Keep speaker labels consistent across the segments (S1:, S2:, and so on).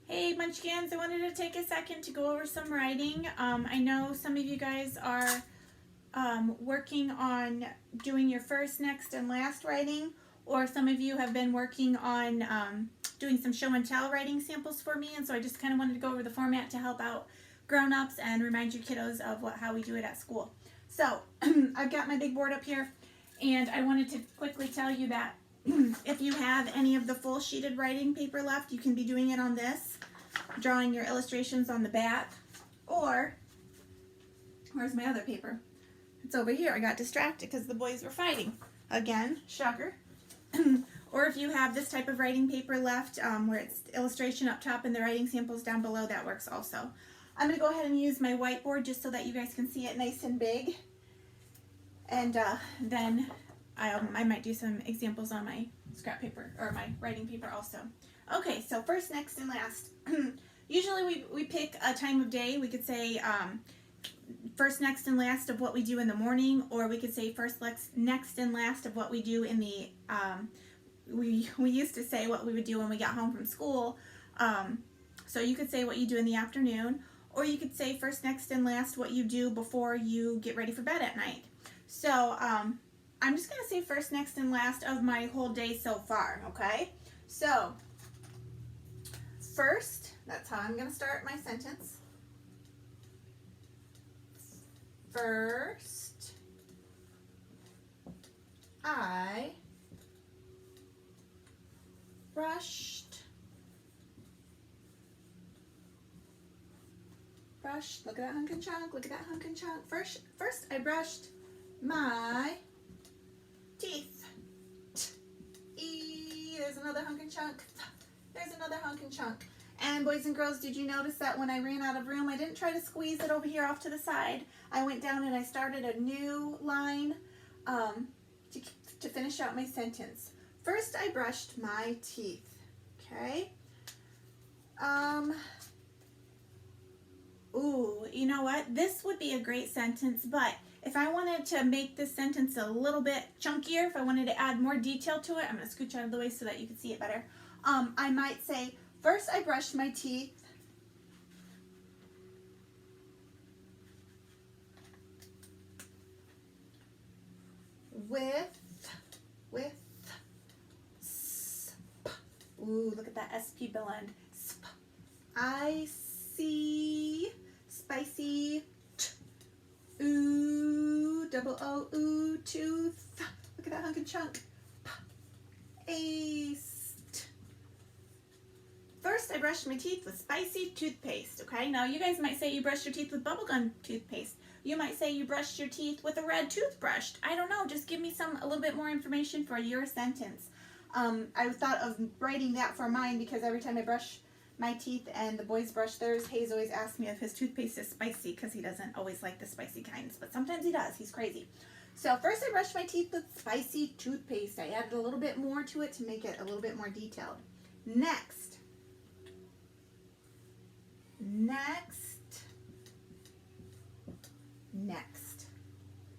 S1: Hey Munchkins, I wanted to take a second to go over some writing. I know some of you guys are working on doing your first, next, and last writing, or some of you have been working on doing some show and tell writing samples for me, and so I just kind of wanted to go over the format to help out grown-ups and remind you kiddos of how we do it at school. So I've got my big board up here, and I wanted to quickly tell you that if you have any of the full sheeted writing paper left, you can be doing it on this, drawing your illustrations on the back, or, where's my other paper? It's over here. I got distracted because the boys were fighting. Again, shocker. Or if you have this type of writing paper left, where it's illustration up top and the writing samples down below, that works also. I'm going to go ahead and use my whiteboard just so that you guys can see it nice and big. And then I might do some examples on my scrap paper, or my writing paper also. Okay, so first, next, and last. Usually we pick a time of day. We could say first, next, and last of what we do in the morning, or we could say first, next, and last of what we do in the, we used to say what we would do when we got home from school. So you could say what you do in the afternoon, or you could say first, next, and last what you do before you get ready for bed at night. So I'm just going to say first, next, and last of my whole day so far, okay? So, first, that's how I'm going to start my sentence. First, I brushed, look at that hunk and chunk, look at that hunk and chunk. First I brushed my teeth. There's another hunk and chunk. There's another hunk and chunk. And boys and girls, did you notice that when I ran out of room, I didn't try to squeeze it over here off to the side. I went down and I started a new line to finish out my sentence. First, I brushed my teeth. Okay. Ooh, you know what? This would be a great sentence, but if I wanted to make this sentence a little bit chunkier, if I wanted to add more detail to it, I'm going to scooch out of the way so that you can see it better. I might say, first I brushed my teeth with sp. Ooh, look at that SP bill end. Sp. I see spicy. Ooh, double O, ooh, tooth. Look at that hunk and chunk. Aced. First, I brushed my teeth with spicy toothpaste, okay? Now, you guys might say you brushed your teeth with bubblegum toothpaste. You might say you brushed your teeth with a red toothbrush. I don't know. Just give me a little bit more information for your sentence. I thought of writing that for mine because every time I brush my teeth and the boys brush theirs, Hayes always asks me if his toothpaste is spicy because he doesn't always like the spicy kinds, but sometimes he does. He's crazy. So first I brushed my teeth with spicy toothpaste. I added a little bit more to it to make it a little bit more detailed. Next.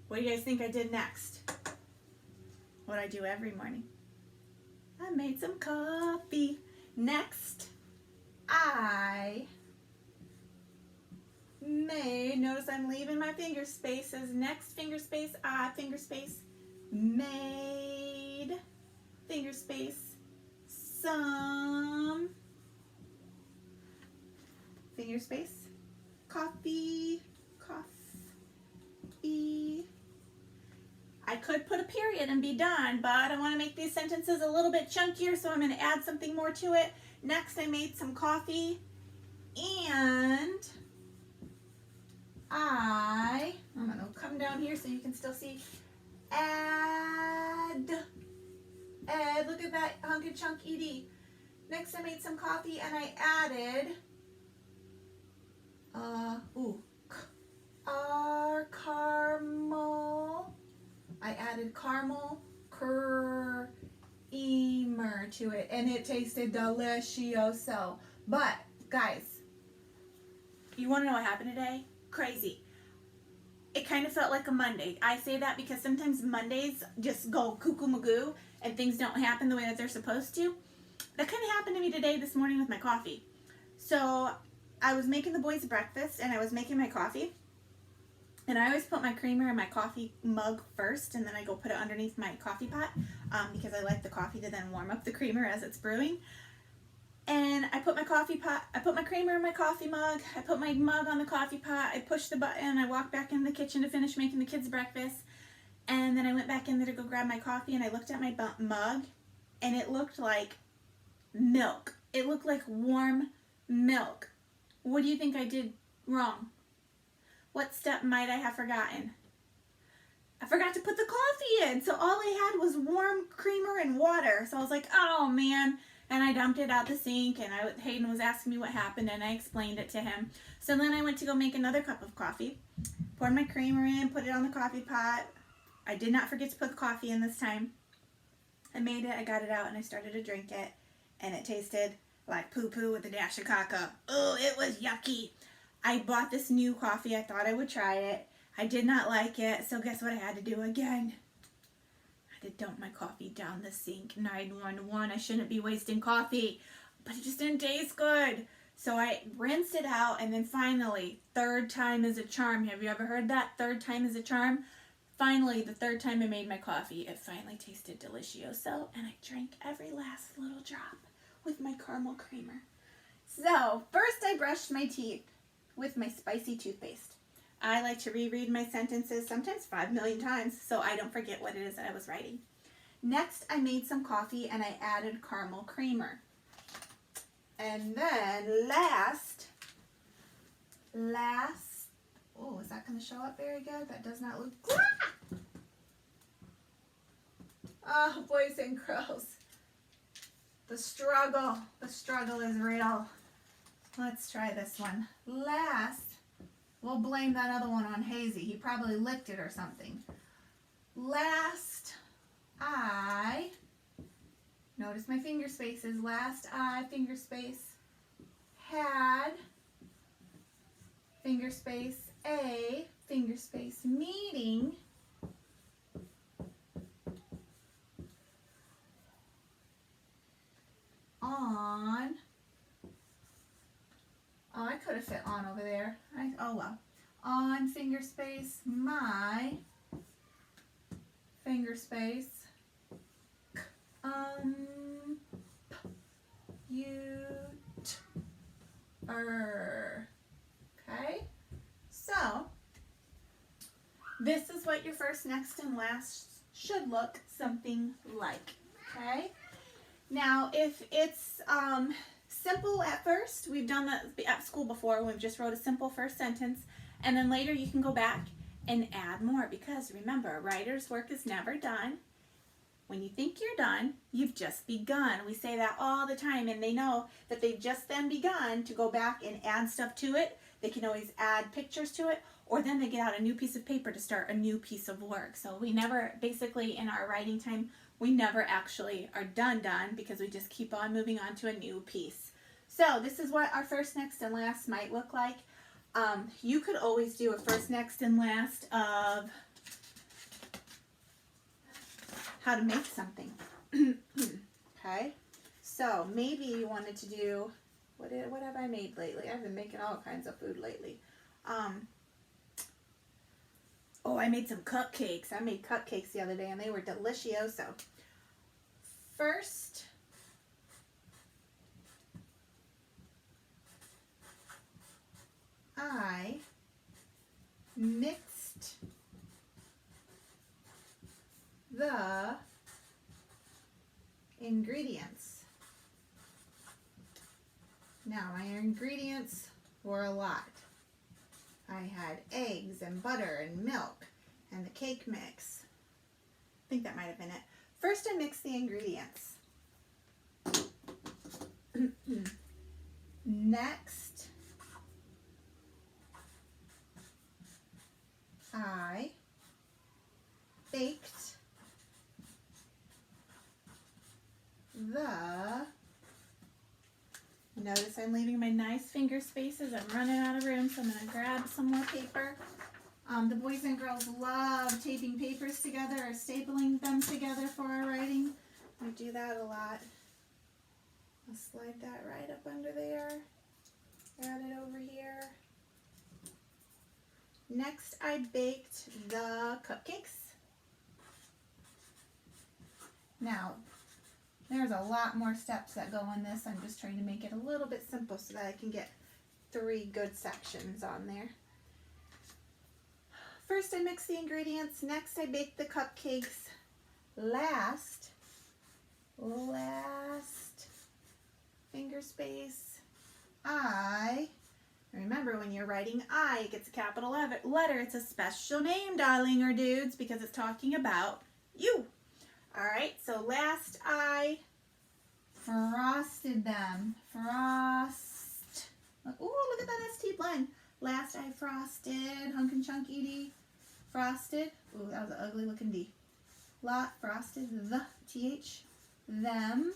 S1: What do you guys think I did next? What I do every morning. I made some coffee. Next. I made, notice I'm leaving my finger spaces, next finger space, I finger space, made, finger space, some, finger space, coffee. I could put a period and be done, but I want to make these sentences a little bit chunkier, so I'm going to add something more to it. Next, I made some coffee, and I'm going to come down here so you can still see, add, look at that hunk and chunk ED. Next, I made some coffee, and I added, caramel. I added caramel creamer to it, and it tasted delicioso. But guys, you want to know what happened today? Crazy. It kind of felt like a Monday. I say that because sometimes Mondays just go cuckoo magoo and things don't happen the way that they're supposed to. That kind of happened to me today this morning with my coffee. So I was making the boys breakfast and I was making my coffee. And I always put my creamer in my coffee mug first, and then I go put it underneath my coffee pot because I like the coffee to then warm up the creamer as it's brewing. And I put my creamer in my coffee mug. I put my mug on the coffee pot. I pushed the button. I walked back in the kitchen to finish making the kids breakfast. And then I went back in there to go grab my coffee, and I looked at my mug, and it looked like milk. It looked like warm milk. What do you think I did wrong? What step might I have forgotten? I forgot to put the coffee in. So all I had was warm creamer and water. So I was like, oh man. And I dumped it out the sink, and Hayden was asking me what happened, and I explained it to him. So then I went to go make another cup of coffee. Poured my creamer in, put it on the coffee pot. I did not forget to put the coffee in this time. I made it, I got it out, and I started to drink it. And it tasted like poo-poo with a dash of caca. Oh, it was yucky. I bought this new coffee. I thought I would try it. I did not like it, so guess what I had to do again? I had to dump my coffee down the sink. 911, I shouldn't be wasting coffee. But it just didn't taste good. So I rinsed it out, and then finally, third time is a charm. Have you ever heard that? Third time is a charm? Finally, the third time I made my coffee, it finally tasted delicioso, and I drank every last little drop with my caramel creamer. So, first I brushed my teeth with my spicy toothpaste. I like to reread my sentences, sometimes 5 million times, so I don't forget what it is that I was writing. Next, I made some coffee and I added caramel creamer. And then last, oh, is that going to show up very good? That does not look good. Oh, boys and girls. The struggle is real. Let's try this one. Last, we'll blame that other one on Hazy. He probably licked it or something. Last, I, notice my finger spaces. Last, I, finger space, had, finger space, a, finger space, meeting, on, oh, I could have fit on over there. Oh well. On, finger space, my, finger space, okay? So, this is what your first, next, and last should look something like, okay? Now, if it's simple at first, we've done that at school before, we've just wrote a simple first sentence, and then later you can go back and add more, because remember, writer's work is never done. When you think you're done, you've just begun. We say that all the time, and they know that they've just then begun to go back and add stuff to it. They can always add pictures to it, or then they get out a new piece of paper to start a new piece of work. So we never, basically in our writing time, we never actually are done, because we just keep on moving on to a new piece. So this is what our first, next, and last might look like. You could always do a first, next, and last of how to make something. Okay, so maybe you wanted to do, what have I made lately? I've been making all kinds of food lately. Oh, I made some cupcakes. I made cupcakes the other day, and they were delicioso. First, I mixed the ingredients. Now, my ingredients were a lot. I had eggs and butter and milk and the cake mix. I think that might have been it. First, I mixed the ingredients. Next, I baked the, notice I'm leaving my nice finger spaces. I'm running out of room, so I'm going to grab some more paper. The boys and girls love taping papers together or stapling them together for our writing. I do that a lot. I'll slide that right up under there. I baked the cupcakes. Now, there's a lot more steps that go in this. I'm just trying to make it a little bit simple so that I can get 3 good sections on there. First, I mix the ingredients. Next, I bake the cupcakes. Last finger space, remember when you're writing I, it gets a capital letter. It's a special name, darling or dudes, because it's talking about you. All right, so last I frosted them. Frost. Ooh, look at that ST blend. Last I frosted, hunk and chunk ED, frosted. Ooh, that was an ugly looking D. Lot frosted the TH, them,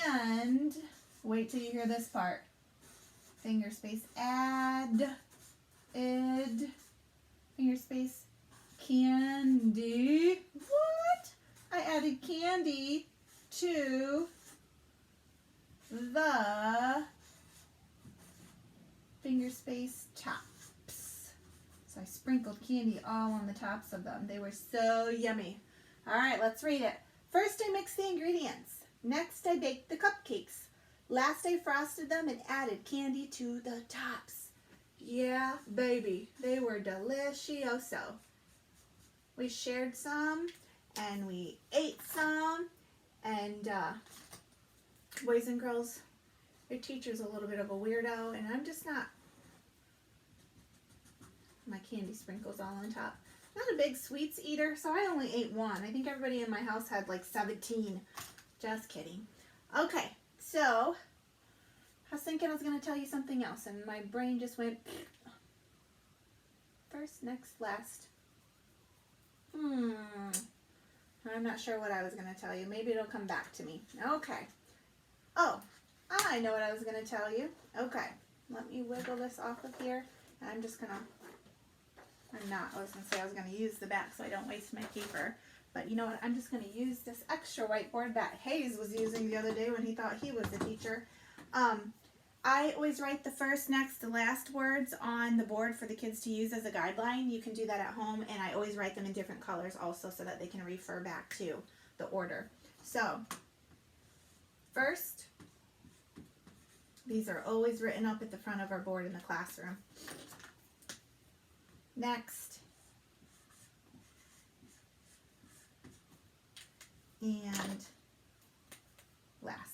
S1: and wait till you hear this part. Finger space add, id, finger space candy. What? I added candy to the finger space tops. So I sprinkled candy all on the tops of them. They were so yummy. All right, let's read it. First, I mixed the ingredients. Next, I baked the cupcakes. Last, I frosted them and added candy to the tops. Yeah, baby, they were delicioso. We shared some, and we ate some, and boys and girls, your teacher's a little bit of a weirdo, and I'm just not. My candy sprinkles all on top. Not a big sweets eater, so I only ate 1. I think everybody in my house had like 17. Just kidding. Okay, so I was thinking I was going to tell you something else, and my brain just went first, next, last. I'm not sure what I was going to tell you. Maybe it'll come back to me. Okay. Oh, I know what I was going to tell you. Okay, let me wiggle this off of here, and I'm just going to, I was going to say I was going to use the back so I don't waste my paper. But you know what? I'm just going to use this extra whiteboard that Hayes was using the other day when he thought he was the teacher. I always write the first, next, the last words on the board for the kids to use as a guideline. You can do that at home, and I always write them in different colors also so that they can refer back to the order. So, first, these are always written up at the front of our board in the classroom. Next, and last.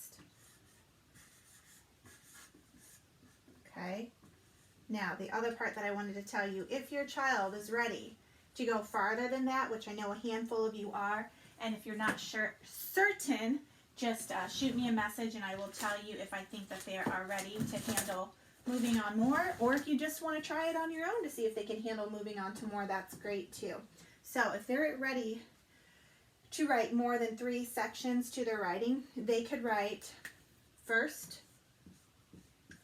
S1: Okay, now the other part that I wanted to tell you, if your child is ready to go farther than that, which I know a handful of you are, and if you're not certain, just shoot me a message and I will tell you if I think that they are ready to handle moving on more, or if you just want to try it on your own to see if they can handle moving on to more, that's great too. So if they're ready to write more than 3 sections to their writing, they could write first,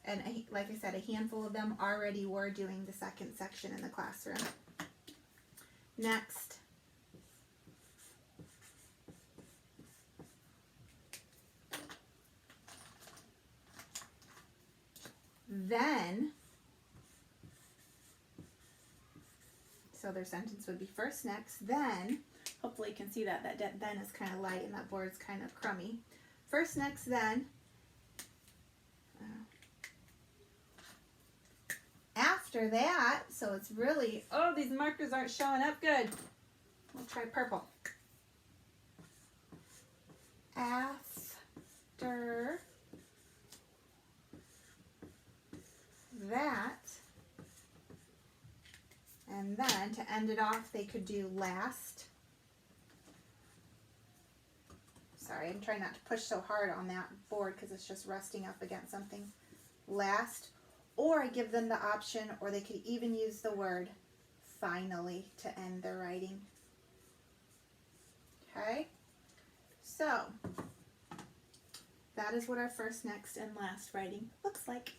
S1: and like I said, a handful of them already were doing the second section in the classroom. Next, then, so their sentence would be first, next, then. Hopefully you can see that then is kind of light and that board's kind of crummy. First, next, then. After that, so it's really, oh, these markers aren't showing up good. We'll try purple. After that, and then to end it off, they could do last. Sorry, I'm trying not to push so hard on that board because it's just resting up against something. Last, or I give them the option, or they could even use the word finally to end their writing. Okay, so that is what our first, next, and last writing looks like.